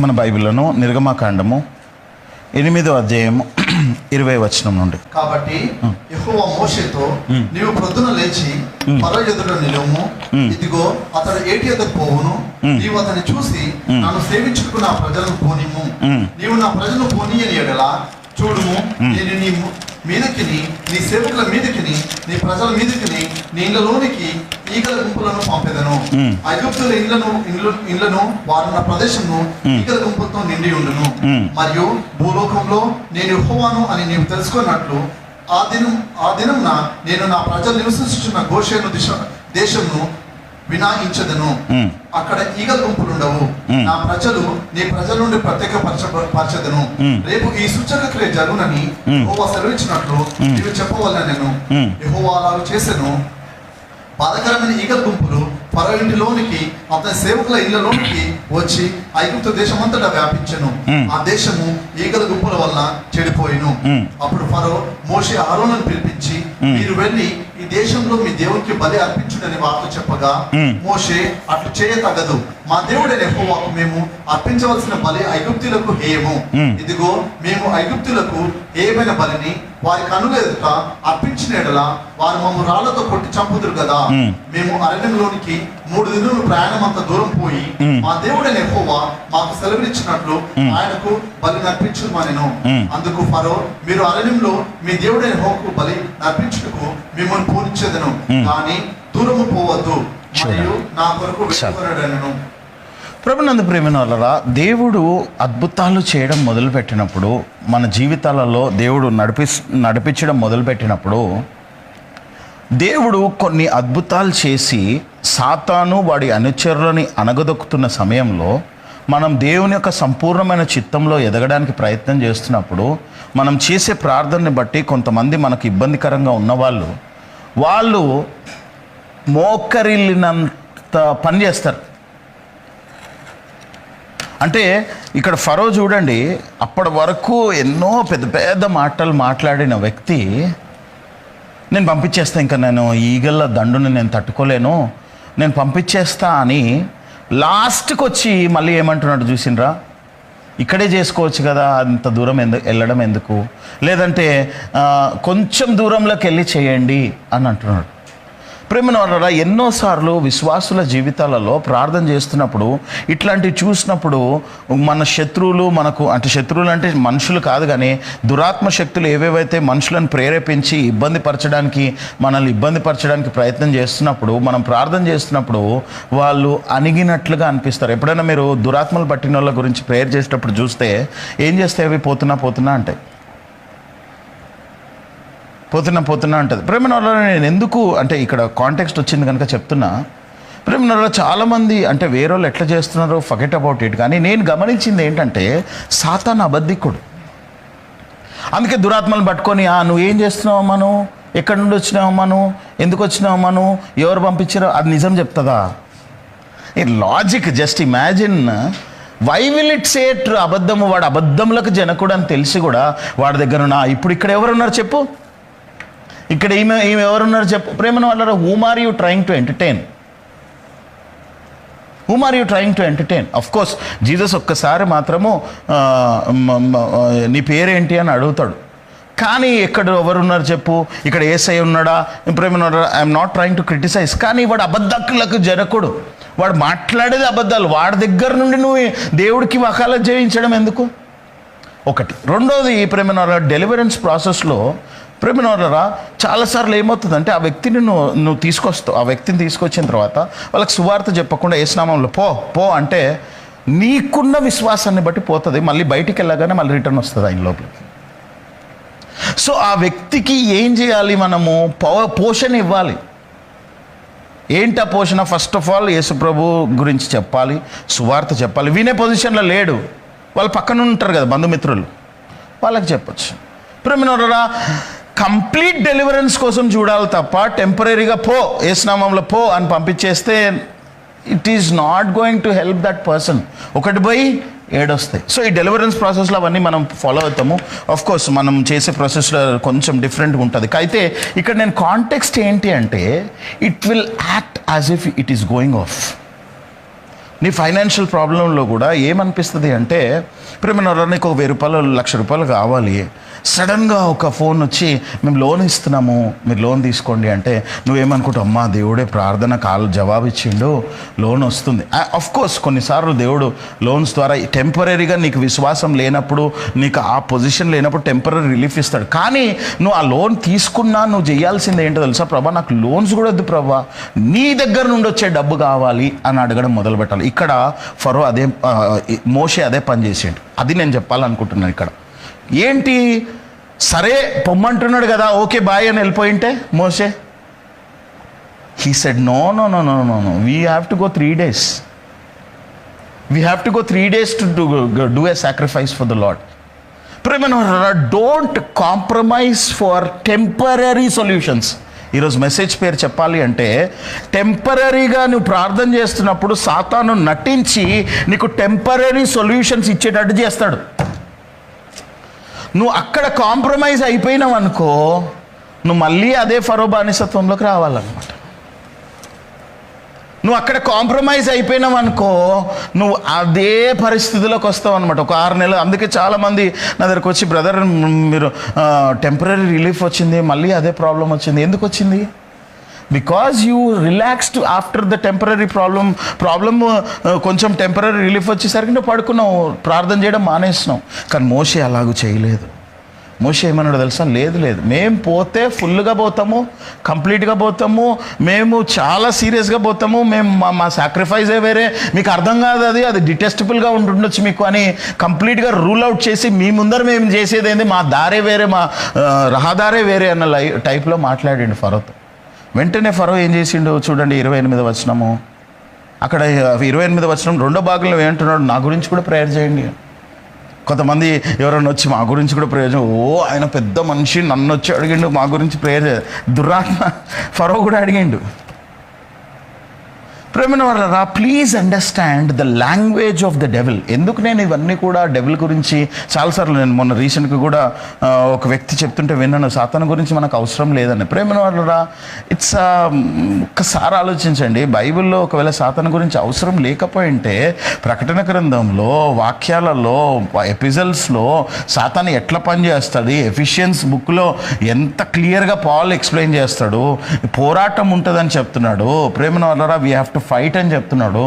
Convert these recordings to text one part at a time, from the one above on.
మన బైబిల్లను నిర్గమకాండము 8వ అధ్యాయము 20వ వచనం నుండి. కాబట్టి యెహోవా మోషేతో, నీవు ప్రొద్దున లేచి ఫరో ఎదుట నిలువుము, ఇదిగో అతడు ఏటి ఎదురు పోవును, నీవు అతన్ని చూసి నన్ను సేవించుటకు నా ప్రజలను పోనిమ్ము, నీవు నా ప్రజలను పోనీయని ఎడల చూడుము, నేను నీ మీదకి నీ సేవకుల మీదకి నీ ప్రజల మీదకి నీ ఇళ్లలోనికి ఈగల గుంపులను పంపెదను. ఐగుప్తుల ఇండ్లను వారున్న ప్రదేశము ఈగల గుంపులతో నిండి ఉండును. మరియు భూలోకంలో నేను యెహోవాను అని నీవు తెలుసుకున్నట్లు ఆ దినమున నేను నా ప్రజలు నివసించుచున్న గోషేను దేశమును వినాయించదను. అక్కడ ఈగల గుంపులుండవు. నా ప్రజలు నీ ప్రజల నుండి ప్రత్యేకపరచదను. రేపు ఈ సూచక క్రియ జరుగునని యెహోవా సెలవిచ్చినట్లు నీవు చెప్పవలెనను. యెహోవా అలా చేసెను. బాధకరమైన ఈగల గుంపులు ఫరో ఇంటిలోనికి అతని సేవకుల ఇళ్లలోనికి వచ్చి ఐగుప్తు దేశమంతటా వ్యాపించెను. ఆ దేశము ఈగల గుంపుల వల్ల చెడిపోయిను. అప్పుడు ఫరో మోషే ఆరోనును పిలిపించి, మీరు వెళ్ళి ఈ దేశంలో మీ దేవునికి బలి అర్పించుడని వార్త చెప్పగా, మోషే అట్లు చేయతగదు, మా దేవుడైన యెహోవాకు మేము అర్పించవలసిన బలి ఐగుప్తులకు హేయము. ఇదిగో మేము ఐగుప్తులకు హేయమైన బలిని వారి కనుల ఎదుట అర్పించిన ఎడల వారు మమ్ము రాళ్లతో కొట్టి చంపుదురు కదా. మేము అరణ్యంలోనికి 3 దినములు ప్రయాణం అంత దూరం పోయి మా దేవుడైన యెహోవా మాకు సెలవునిచ్చినట్లు ఆయనకు బలి నర్పించుమనెను. అందుకు ఫరో, మీరు అరణ్యంలో మీ దేవుడైన యెహోవాకు బలి నర్పించుటకు మిమ్మల్ని పూనించెదను, కానీ దూరము పోవద్దు, మరియు నా కొరకు వెతుకొనడనెను. ప్రభునందు ప్రేమైన వాళ్ళరా, దేవుడు అద్భుతాలు చేయడం మొదలుపెట్టినప్పుడు, మన జీవితాలలో దేవుడు నడిపించడం మొదలుపెట్టినప్పుడు, దేవుడు కొన్ని అద్భుతాలు చేసి సాతాను వాడి అనుచరులని అణగదొక్కుతున్న సమయంలో మనం దేవుని యొక్క సంపూర్ణమైన చిత్తంలో ఎదగడానికి ప్రయత్నం చేస్తున్నప్పుడు, మనం చేసే ప్రార్థనని బట్టి కొంతమంది మనకు ఇబ్బందికరంగా ఉన్నవాళ్ళు మోకరిల్లినంత పని చేస్తారు. అంటే ఇక్కడ ఫరో చూడండి, అప్పటి వరకు ఎన్నో పెద్ద పెద్ద మాటలు మాట్లాడిన వ్యక్తి, నేను పంపించేస్తా, ఇంకా నేను ఈగల దండుని నేను తట్టుకోలేను, నేను పంపించేస్తా అని లాస్ట్కి వచ్చి మళ్ళీ ఏమంటున్నాడు చూసినరా, ఇక్కడే చేసుకోవచ్చు కదా, అంత దూరం వెళ్ళడం ఎందుకు, లేదంటే కొంచెం దూరంలోకి వెళ్ళి చేయండి అని అంటున్నాడు. ప్రేమను వాళ్ళరా, ఎన్నోసార్లు విశ్వాసుల జీవితాలలో ప్రార్థన చేస్తున్నప్పుడు ఇట్లాంటివి చూసినప్పుడు మన శత్రువులు శత్రువులు అంటే మనుషులు కాదు, కానీ దురాత్మ శక్తులు ఏవేవైతే మనుషులను ప్రేరేపించి మనల్ని ఇబ్బంది పరచడానికి ప్రయత్నం చేస్తున్నప్పుడు, మనం ప్రార్థన చేస్తున్నప్పుడు వాళ్ళు అణిగినట్లుగా అనిపిస్తారు. ఎప్పుడైనా మీరు దురాత్మలు పట్టిన వాళ్ళ గురించి ప్రేయర్ చేసేటప్పుడు చూస్తే ఏం చేస్తే అవి పోతున్నా అంటాయి, పోతున్నా ఉంటుంది. ప్రేమనలో నేను ఎందుకు అంటే ఇక్కడ కాంటెక్స్ట్ వచ్చింది కనుక చెప్తున్నా. ప్రేమనలో చాలామంది అంటే వేరే వాళ్ళు ఎట్లా చేస్తున్నారో ఫర్గెట్ అబౌట్ ఇట్, కానీ నేను గమనించింది ఏంటంటే సాతాను అబద్ధికుడు. అందుకే దురాత్మలు పట్టుకొని, నువ్వేం చేస్తున్నావమ్మా, నువ్వు ఎక్కడి నుండి వచ్చినావమ్మా, నువ్వు ఎందుకు వచ్చినావమ్మా, నువ్వు ఎవరు పంపించారో అది నిజం చెప్తుందా? ఈ logic just imagine. Why will it say true? అబద్ధము, వాడు అబద్ధములకు జనకుడు అని తెలిసి కూడా వాడి దగ్గర ఇప్పుడు ఇక్కడ ఎవరున్నారు చెప్పు, ఇక్కడ ఈమె ఎవరున్నారు చెప్పు. ప్రేమను వాళ్ళ whom are you trying to entertain? Of course Jesus ఒక్కసారి మాత్రము నీ పేరేంటి అని అడుగుతాడు, కానీ ఎక్కడ ఎవరున్నారు చెప్పు, ఇక్కడ యేసయ్య ఉన్నాడా? ప్రేమను I'm not trying to criticise, కానీ వాడు అబద్ధకులకు జనకుడు, వాడు మాట్లాడేది అబద్ధాలు, వాడి దగ్గర నుండి నువ్వు దేవుడికి వకాలత్ చేయించడం ఎందుకు? ఒకటి. రెండోది, ప్రేమను డెలివరెన్స్ ప్రాసెస్లో ప్రేమనోళ్ళరా చాలాసార్లు ఏమవుతుందంటే ఆ వ్యక్తిని నువ్వు తీసుకొస్తావు, ఆ వ్యక్తిని తీసుకొచ్చిన తర్వాత వాళ్ళకి సువార్త చెప్పకుండా ఏసునామంలో పో అంటే నీకున్న విశ్వాసాన్ని బట్టి పోతుంది, మళ్ళీ బయటికి వెళ్ళగానే మళ్ళీ రిటర్న్ వస్తుంది ఆయన లోపలికి. సో ఆ వ్యక్తికి ఏం చేయాలి, మనము పోషణ ఇవ్వాలి. ఏంటి ఆ పోషణ? ఫస్ట్ ఆఫ్ ఆల్ యేసు ప్రభు గురించి చెప్పాలి, సువార్త చెప్పాలి. వినే పొజిషన్లో లేడు, వాళ్ళు పక్కన ఉంటారు కదా బంధుమిత్రులు, వాళ్ళకి చెప్పచ్చు. ప్రేమనోళ్ళరా, కంప్లీట్ డెలివరెన్స్ కోసం చూడాలి తప్ప టెంపరీగా యేసునామంలో అని పంపించేస్తే it is not going to help that person. ఒకటి పోయి 7 వస్తాయి. సో ఈ డెలివరెన్స్ ప్రాసెస్లో అవన్నీ మనం ఫాలో అవుతాము. ఆఫ్ కోర్స్ మనం చేసే ప్రాసెస్లో కొంచెం డిఫరెంట్గా ఉంటుంది. అయితే ఇక్కడ నేను కాంటెక్స్ట్ ఏంటి అంటే, it will act as if it is going of. నీ ఫైనాన్షియల్ ప్రాబ్లంలో కూడా ఏమనిపిస్తుంది అంటే ప్రేమ నీకు ఒక 1000 రూపాయలు 1,00,000 రూపాయలు కావాలి, సడన్గా ఒక ఫోన్ వచ్చి మేము లోన్ ఇస్తున్నాము మీరు లోన్ తీసుకోండి అంటే నువ్వేమనుకుంటావు, అమ్మా దేవుడే ప్రార్థన జవాబు ఇచ్చిండు, లోన్ వస్తుంది. ఆఫ్ కోర్స్ కొన్నిసార్లు దేవుడు లోన్స్ ద్వారా టెంపరీగా నీకు విశ్వాసం లేనప్పుడు, నీకు ఆ పొజిషన్ లేనప్పుడు టెంపరీ రిలీఫ్ ఇస్తాడు. కానీ నువ్వు ఆ లోన్ తీసుకున్నా నువ్వు చేయాల్సింది ఏంటో తెలుసా, ప్రభా నాకు లోన్స్ కూడా వద్దు ప్రభా, నీ దగ్గర నుండి వచ్చే డబ్బు కావాలి అని అడగడం మొదలు పెట్టాలి. ఇక్కడ ఫరో మోషే అదే పని చేసిండు. అది నేను చెప్పాలనుకుంటున్నాను ఇక్కడ. ఏంటి, సరే పొమ్మంటున్నాడు కదా, ఓకే బాయ్ అని వెళ్ళిపోయింటే మోషే, he said no no no no no no we have to go 3 days. We have to go 3 days to do a sacrifice for the Lord. Don't compromise for temporary solutions. ఈరోజు message పేరు చెప్పాలి అంటే, టెంపరీగా నువ్వు ప్రార్థన చేస్తున్నప్పుడు సాతాను నటించి నీకు టెంపరీ సొల్యూషన్స్ ఇచ్చేటట్టు చేస్తాడు. నువ్వు అక్కడ కాంప్రమైజ్ అయిపోయినావు అనుకో, నువ్వు మళ్ళీ అదే ఫరో బానిసత్వంలోకి రావాలన్నమాట. నువ్వు అక్కడ కాంప్రమైజ్ అయిపోయినావు అనుకో, నువ్వు అదే పరిస్థితిలోకి వస్తావు అనమాట. ఒక 6 నెలలు. అందుకే చాలామంది నా దగ్గరకు వచ్చి, బ్రదర్ మీరు టెంపరీ రిలీఫ్ వచ్చింది, మళ్ళీ అదే ప్రాబ్లం వచ్చింది. ఎందుకు వచ్చింది? Because you relaxed after the temporary problem కొంచెం టెంపరీ రిలీఫ్ వచ్చేసరికి నువ్వు పడుకున్నావు, ప్రార్థన చేయడం మానేస్తున్నావు. కానీ మోషే అలాగూ చేయలేదు. మోషే ఏమన్నాడు తెలుసా, లేదు మేము పోతే ఫుల్గా పోతాము, కంప్లీట్గా పోతాము, మేము చాలా సీరియస్గా పోతాము, మేము మా సాక్రిఫైజే వేరే, మీకు అర్థం కాదు, అది డిటెస్టబుల్గా ఉంటుండొచ్చు మీకు అని కంప్లీట్గా రూల్ అవుట్ చేసి, మీ ముందర మేము చేసేది ఏంది, మా దారే వేరే, మా రహదారే వేరే అన్న టైప్లో మాట్లాడిండు ఫరోతో. వెంటనే ఫరో ఏం చేసిండు చూడండి, 28వ వచనము. అక్కడ 28వ వచనం 2వ భాగంలో ఏమంటున్నాడు, నా గురించి కూడా ప్రేయర్ చేయండి. కొంతమంది ఎవరైనా వచ్చి మా గురించి కూడా ప్రేయర్, ఆయన పెద్ద మనిషి నన్ను వచ్చి అడిగిండు మా గురించి ప్రేయర్ దురాత్మ ఫరో కూడా అడిగిండు. ప్రేమ వాళ్ళరా, please understand the language of the devil. ఎందుకు నేను ఇవన్నీ కూడా డెవిల్ గురించి చాలాసార్లు, నేను మొన్న రీసెంట్గా కూడా ఒక వ్యక్తి చెప్తుంటే విన్నాను, సాతాను గురించి మనకు అవసరం లేదని. ప్రేమ వాళ్ళరా, ఒక్కసారి ఆలోచించండి, బైబిల్లో ఒకవేళ సాతాను గురించి అవసరం లేకపోయింటే ప్రకటన గ్రంథంలో, వాక్యాలలో, ఎపిజల్స్లో సాతాను ఎట్లా పనిచేస్తుంది, ఎఫిషియన్స్ బుక్లో ఎంత క్లియర్గా పాల్ ఎక్స్ప్లెయిన్ చేస్తాడు, పోరాటం ఉంటుందని చెప్తున్నాడు. ప్రేమ వాళ్ళరా, వీ హ్యావ్ టు ఫైట్ అని చెప్తున్నాడు.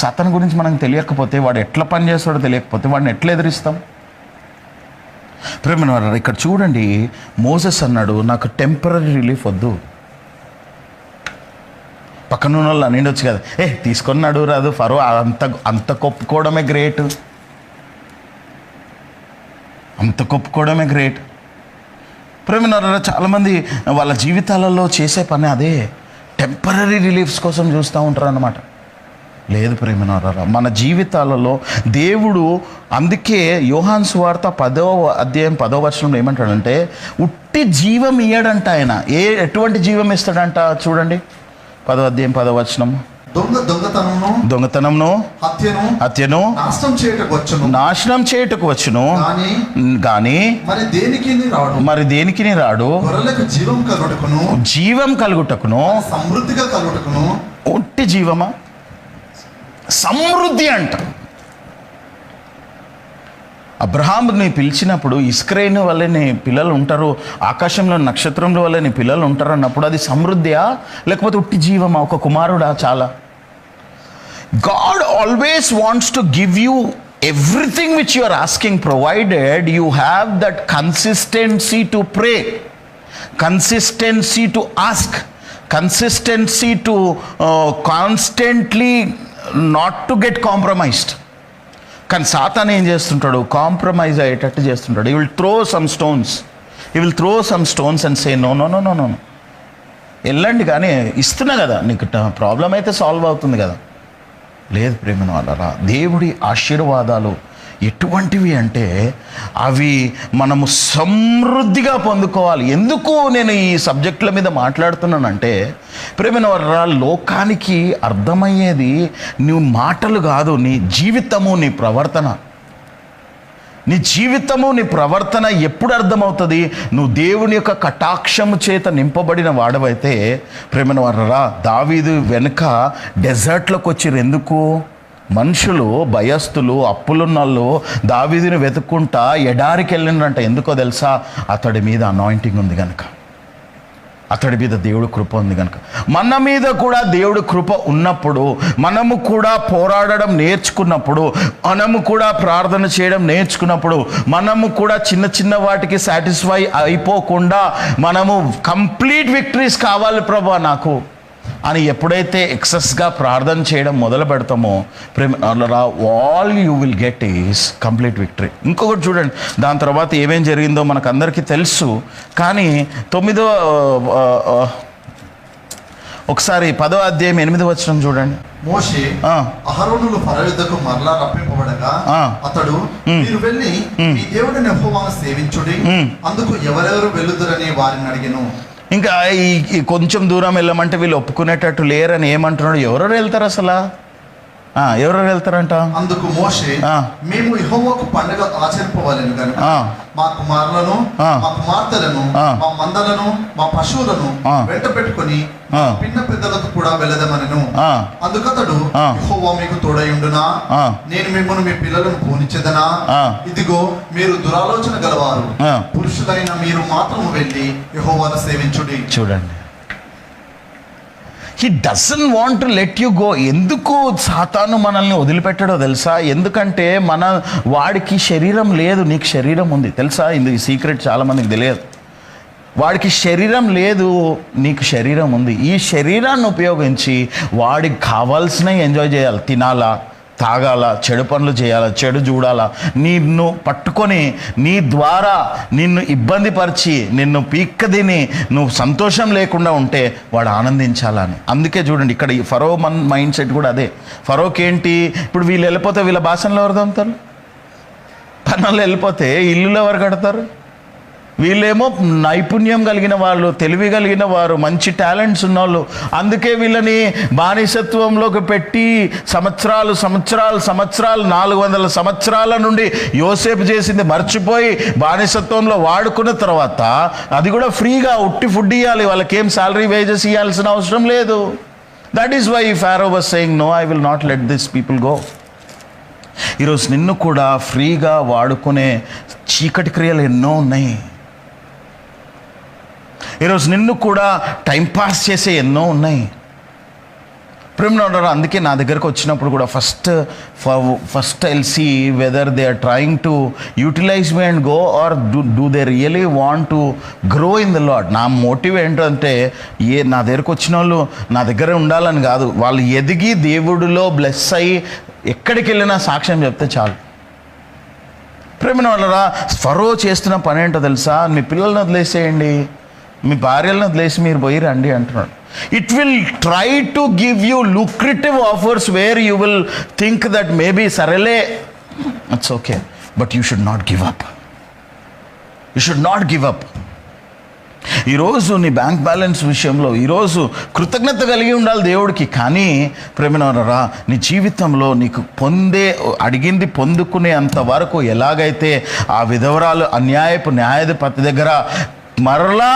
సాతాను గురించి మనకు తెలియకపోతే, వాడు ఎట్లా పనిచేస్తాడో తెలియకపోతే వాడిని ఎట్లా ఎదిరిస్తాం? ప్రేమ ఇక్కడ చూడండి, మోసెస్ అన్నాడు నాకు టెంపరీ రిలీఫ్ వద్దు. పక్కన ఉన్న వాళ్ళు అనిండొచ్చు కదా, తీసుకున్నాడు రాదు ఫరో, అంత కొప్పుకోవడమే గ్రేట్, అంత కొప్పుకోవడమే గ్రేట్. ప్రేమ చాలామంది వాళ్ళ జీవితాలలో చేసే పని అదే, టెంపరీ రిలీఫ్స్ కోసం చూస్తూ ఉంటారు అన్నమాట. లేదు ప్రేమనారా, మన జీవితాలలో దేవుడు, అందుకే యోహాను సువార్త 10వ అధ్యాయం 10వ వచనంలో ఏమంటాడంటే, ఉట్టి జీవం ఇయ్యడంట ఆయన. ఎటువంటి జీవం ఇస్తాడంట చూడండి, 10వ అధ్యాయం 10వ వచనం. దొంగతనమును హత్యను నాశనం చేయుటకు వచ్చును గాని మరి దేనికి రాడు, జీవం కలుగుటకును. ఒట్టి జీవమా? సమృద్ధి అంట. అబ్రహాముని పిలిచినప్పుడు ఇస్క్రేను వల్లే నీ పిల్లలు ఉంటారు, ఆకాశంలో నక్షత్రంలో వల్లే నీ పిల్లలు ఉంటారు అన్నప్పుడు అది సమృద్ధియా లేకపోతే ఉట్టి జీవమా? ఒక కుమారుడా? చాలా. God always wants to give you everything which you are asking, provided you have that consistency to pray, consistency to ask, consistency to constantly not to get compromised. కానీ సాతాను ఏం చేస్తుంటాడు, కాంప్రమైజ్ అయ్యేటట్టు చేస్తుంటాడు. He will throw some stones and say no no no no no, వెళ్ళండి కానీ ఇస్తున్నా కదా, నీకు ప్రాబ్లం అయితే సాల్వ్ అవుతుంది కదా. లేదు ప్రేమను వాళ్ళరా, దేవుడి ఆశీర్వాదాలు ఎటువంటివి అంటే అవి మనము సమృద్ధిగా పొందుకోవాలి. ఎందుకు నేను ఈ సబ్జెక్టుల మీద మాట్లాడుతున్నానంటే, ప్రేమైన వాళ్ళరా, లోకానికి అర్థమయ్యేది నువ్వు మాటలు కాదు, నీ జీవితము, నీ ప్రవర్తన. నీ జీవితము, నీ ప్రవర్తన ఎప్పుడు అర్థమవుతుంది? నువ్వు దేవుని యొక్క కటాక్షము చేత నింపబడిన వాడవైతే. ప్రేమైన వాళ్ళరా, దావీదు వెనుక డెజర్ట్లోకి వచ్చిర్రు. ఎందుకు? మనుషులు భయస్థులు అప్పులున్నోళ్ళు దావీదుని వెతుక్కుంటా ఎడారికి వెళ్ళిండ్రంట. ఎందుకో తెలుసా? అతడి మీద అనాయింటింగ్ ఉంది కనుక, అతడి మీద దేవుడు కృప ఉంది కనుక. మన మీద కూడా దేవుడు కృప ఉన్నప్పుడు, మనము కూడా పోరాడడం నేర్చుకున్నప్పుడు, మనము కూడా ప్రార్థన చేయడం నేర్చుకున్నప్పుడు, మనము కూడా చిన్న చిన్న వాటికి సాటిస్ఫై అయిపోకుండా మనము కంప్లీట్ విక్టరీస్ కావాలి ప్రభా నాకు అని ఎప్పుడైతే ఎక్సెస్గా ప్రార్థన చేయడం మొదలు పెడతామో all you will get is complete victory. ఇంకొకటి చూడండి, దాని తర్వాత ఏమేం జరిగిందో మనకు అందరికీ తెలుసు. కానీ 9వ ఒకసారి 10వ అధ్యాయం 8వ వచనం చూడండి. మోషే అహరోనులు ఫరో యుద్ధకు మరలా రప్పింపబడగా అతడు, మీరు వెళ్ళి మీ దేవుడిని యెహోవాను సేవించుడి, అందుకు ఎవరెవరు వెళ్ళుదురని వారిని అడిగెను. ఇంకా ఈ కొంచెం దూరం వెళ్ళమంటే వీళ్ళు ఒప్పుకునేటట్టు లేరని ఏమంటున్నాడు? ఎవరెవరు వెళ్తారు అసలు? ఎవరెవరు వెళ్తారంట? అందుకు మోషే, మేము యెహోవాకు పండుగ ఆచరింపవలెను కనుక మా కుమారులను మా కుమార్తెలను మా మందలను మా పశువులను వెంట పెట్టుకుని పిన్న పెద్దలకు కూడా వెళ్ళదమనెను. అందుకతడు, యెహోవా మీకు తోడయుండునా? నేను మిమ్మల్ని మీ పిల్లలను పోనిచ్చేదనా? ఇదిగో మీరు దురాలోచన గలవారు, పురుషులైన మీరు మాత్రం వెళ్ళి యెహోవాను సేవించుడి. చూడండి, he doesn't want to let you go. ఎందుకు సాతాను మనల్ని వదిలిపెట్టాడో తెలుసా? ఎందుకంటే వాడికి శరీరం లేదు, నీకు శరీరం ఉంది. తెలుసా? ఈ సీక్రెట్ చాలామందికి తెలియదు. వాడికి శరీరం లేదు, నీకు శరీరం ఉంది. ఈ శరీరాన్ని ఉపయోగించి వాడికి కావాల్సినవి ఎంజాయ్ చేయాలి, తినాలా, తాగాల, చెడు పనులు చేయాలా, చెడు చూడాలా, నిన్ను పట్టుకొని నీ ద్వారా నిన్ను ఇబ్బంది పరిచి నిన్ను పీక్కదిని నువ్వు సంతోషం లేకుండా ఉంటే వాడు ఆనందించాలని. అందుకే చూడండి, ఇక్కడ ఈ ఫరో మైండ్ సెట్ కూడా అదే. ఫరోకి ఏంటి, ఇప్పుడు వీళ్ళు వెళ్ళిపోతే వీళ్ళ భాషలో ఎవరు దమ్ముతారు? పనులు వెళ్ళిపోతే ఇల్లులో ఎవరు కడతారు? వీళ్ళేమో నైపుణ్యం కలిగిన వాళ్ళు, తెలివి కలిగిన వారు, మంచి టాలెంట్స్ ఉన్నవాళ్ళు. అందుకే వీళ్ళని బానిసత్వంలోకి పెట్టి సంవత్సరాలు 400 సంవత్సరాల నుండి యోసేపు చేసింది మర్చిపోయి బానిసత్వంలో వాడుకున్న తర్వాత అది కూడా ఫ్రీగా ఉట్టి ఫుడ్ ఇవ్వాలి, వాళ్ళకేం శాలరీ వేజెస్ ఇవ్వాల్సిన అవసరం లేదు. That is why Pharaoh was saying, no, I will not let this people go. ఈరోజు నిన్ను కూడా ఫ్రీగా వాడుకునే చీకటి క్రియలు ఎన్నో ఉన్నాయి. ఈరోజు నిన్ను కూడా టైంపాస్ చేసే ఎన్నో ఉన్నాయి. ప్రేమనోడరు, అందుకే నా దగ్గరకు వచ్చినప్పుడు కూడా first I'll see whether they are trying to utilise me and go or do they really want to grow in the lord. నా మోటివ్ ఏంటంటే నా దగ్గరకు వచ్చిన వాళ్ళు నా దగ్గర ఉండాలని కాదు, వాళ్ళు ఎదిగి దేవుడిలో బ్లెస్ అయ్యి ఎక్కడికి వెళ్ళినా సాక్ష్యం చెప్తే చాలు. ప్రేమనోడరా, ఫరో చేస్తున్న పని ఏంటో తెలుసా? మీ పిల్లల్ని వదిలేసేయండి, మీ భార్యలను వదిలేసి మీరు పోయి రండి అంటున్నాడు. It will try to give you lucrative offers where you will think that maybe సరేలే, it's okay, but you should not give up. You should not give up. ఈరోజు నీ బ్యాంక్ బ్యాలెన్స్ విషయంలో ఈరోజు కృతజ్ఞత కలిగి ఉండాలి దేవుడికి. కానీ ప్రేమనోరరా, నీ జీవితంలో నీకు అడిగింది పొందుకునే అంతవరకు ఎలాగైతే ఆ విధవరాలు అన్యాయపు న్యాయాధిపతి దగ్గర మరలా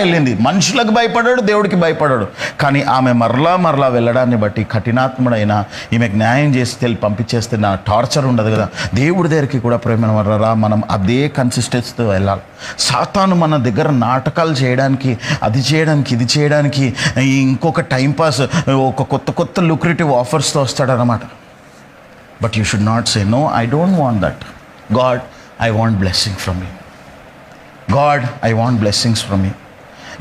వెళ్ళింది. మనుషులకు భయపడాడు, దేవుడికి భయపడాడు. కానీ ఆమె మరలా వెళ్ళడాన్ని బట్టి కఠినాత్ముడైన ఈమెకు న్యాయం చేసి పంపించేస్తే నా టార్చర్ ఉండదు కదా. దేవుడి దగ్గరికి కూడా ప్రేమనోరరా మనం అదే కన్సిస్టెన్సీతో వెళ్ళాలి. సాతాను మన దగ్గర నాటకాలు చేయడానికి, అది చేయడానికి, ఇది చేయడానికి, ఇంకొక టైంపాస్, ఒక కొత్త లుక్రేటివ్ ఆఫర్స్తో వస్తాడనమాట. But you should not say no, I don't want that. God, I want blessing from you. God, I want blessings from you.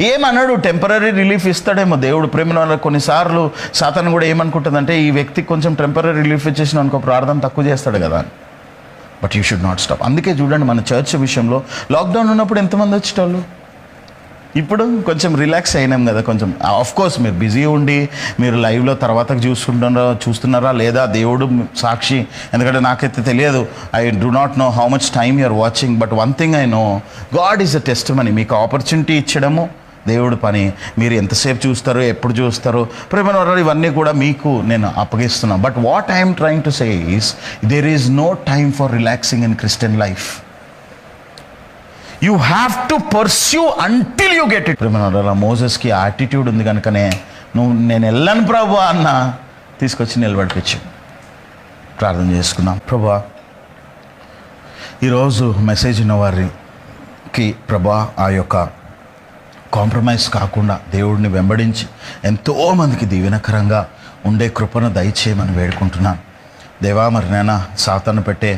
ఏమన్నాడు? టెంపరీ రిలీఫ్ ఇస్తాడేమో దేవుడు. ప్రేమలో కొన్నిసార్లు సాతాను కూడా ఏమనుకుంటుందంటే ఈ వ్యక్తికి కొంచెం టెంపరీ రిలీఫ్ ఇచ్చేసిన అనుకో ప్రార్థన తక్కువ చేస్తాడు కదా. But you should not stop. అందుకే చూడండి, మన చర్చ్ విషయంలో లాక్డౌన్ ఉన్నప్పుడు ఎంతమంది వచ్చేటోళ్ళు, ఇప్పుడు కొంచెం రిలాక్స్ అయినాం కదా. కొంచెం ఆఫ్కోర్స్ మీరు బిజీ ఉండి మీరు లైవ్లో తర్వాత చూస్తున్నారా లేదా దేవుడు సాక్షి. ఎందుకంటే నాకైతే తెలియదు, I do not know how much time you're watching. But one thing I know, God is a testimony. మీకు ఆపర్చునిటీ ఇచ్చడము దేవుడి పని. మీరు ఎంతసేపు చూస్తారో, ఎప్పుడు చూస్తారో, ప్రేమనోరరా, ఇవన్నీ కూడా మీకు నేను అప్పగిస్తున్నాను. But what I'm trying to say is there is no time for relaxing in Christian life. You have to pursue until you get it. ప్రేమనోరరా, మోసెస్కి యాటిట్యూడ్ ఉంది కనుకనే నేను వెళ్ళను ప్రభు అన్న, తీసుకొచ్చి నిలబడిపించు. ప్రార్థన చేసుకుందాం. ప్రభువా, ఈరోజు మెసేజ్ ఉన్న వారికి ప్రభా ఆ యొక్క కాంప్రమైజ్ కాకుండా దేవుడిని వెంబడించి ఎంతోమందికి దీవెనకరంగా ఉండే కృపను దయచేయమని వేడుకుంటున్నాను. దేవా, మరి నాన్న సాతాను పెట్టే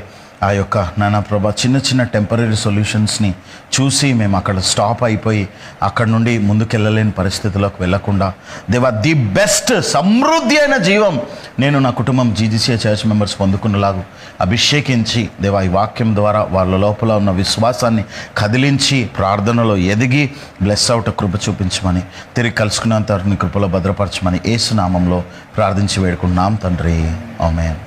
ఆ యొక్క నాన్న ప్రభా చిన్న చిన్న టెంపరీ సొల్యూషన్స్ని చూసి మేము అక్కడ స్టాప్ అయిపోయి అక్కడ నుండి ముందుకెళ్ళలేని పరిస్థితుల్లోకి వెళ్ళకుండా దేవా, ది బెస్ట్ సమృద్ధి అయిన జీవం నేను నా కుటుంబం జీజీసీ చర్చ్ మెంబర్స్ పొందుకునేలాగా అభిషేకించి దేవా, ఈ వాక్యం ద్వారా వాళ్ళ లోపల ఉన్న విశ్వాసాన్ని కదిలించి ప్రార్థనలో ఎదిగి బ్లెస్ అవుట్ కృప చూపించమని, తిరిగి కలుసుకున్నంత నీ కృపలో భద్రపరచమని యేసు నామంలో ప్రార్థించి వేడుకుంటున్నాం తండ్రి. ఆమేన్.